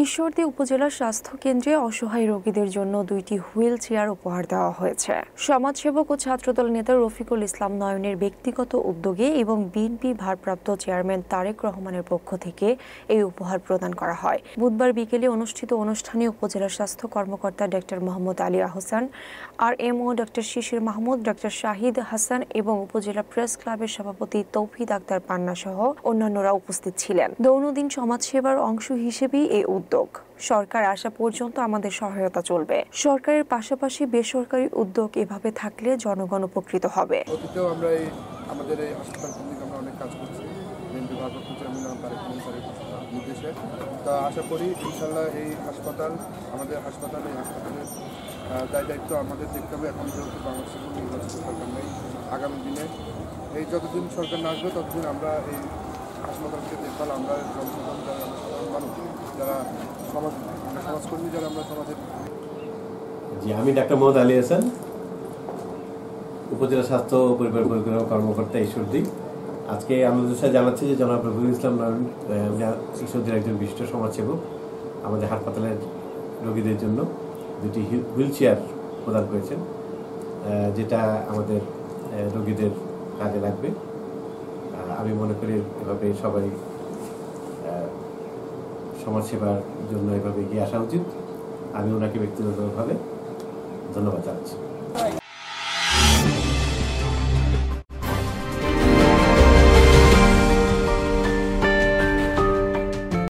ঈশ্বরদী উপজেলা স্বাস্থ্য কেন্দ্রে অসহায় রোগীদের জন্য 2টি হুইল চেয়ার উপহার দেওয়া হয়েছে। সমাজসেবক ও ছাত্রদল নেতা রফিকুল ইসলাম নয়নের ব্যক্তিগত উদ্যোগে এবং বিএনপি ভারপ্রাপ্ত চেয়ারম্যান তারেক রহমানের পক্ষ থেকে এই উপহার প্রদান করা হয়। বুধবার বিকেলে অনুষ্ঠিত অনুষ্ঠানে উপজেলা স্বাস্থ্য কর্মকর্তা doctor Mohammad Ali Ahsan, RMO doctor Shishir Mahmud, doctor Shahid Hasan এবং উপজেলা প্রেস ক্লাবের সভাপতি তৌফিক আক্তার পান্না সহ অন্যান্যরা উপস্থিত ছিলেন। দৈনন্দিন সমাজসেবার অংশ হিসেবেই এই উদ্যোগ। সরকার আসা পর্যন্ত আমাদের সহায়তা চলবে। সরকারের পাশাপাশি বেসরকারি উদ্যোগ এভাবে থাকলে জনগণ উপকৃত হবে। অতীতেও আমরা আমাদের এই হাসপাতাল কেন্দ্রিক আমরা অনেক কাজ করছি বিএনপি ভারপ্রাপ্ত চেয়ারম্যান তারেক রহমানের নির্দেশে। তা আশা করি ইনশাল্লাহ এই হাসপাতাল আমাদের হাসপাতালের দায়িত্ব আমাদের দেখতে হবে। এখন যেহেতু বাংলাদেশের কোনো নির্বাচিত সরকার নেই, আগামী দিনে এই যতদিন সরকার না আসবে ততদিন আমরা এই হাসপাতালকে দেখভাল আমরা জনসাধারণ যারা সাধারণ মানুষ যারা সমাজকর্মী যারা আমরা সমাজের। জি, আমি ডাক্তার মোহাম্মদ আলী হাসান, উপজেলা স্বাস্থ্য পরিবার পরিকল্পনা কর্মকর্তা ঈশ্বরদী। আজকে আমাদের সাথে জানাচ্ছি যে জনাব রফিকুল ইসলাম নয়ন ঈশ্বরদীর একজন বিশিষ্ট সমাজসেবক আমাদের হাসপাতালের রোগীদের জন্য 2টি হুইল চেয়ার প্রদান করেছেন, যেটা আমাদের রোগীদের কাজে লাগবে। আমি মনে করি এভাবে সবাই সমাজসেবার জন্য এভাবে এগিয়ে আসা উচিত। আমি ওনাকে ব্যক্তিগতভাবে ধন্যবাদ জানাচ্ছি।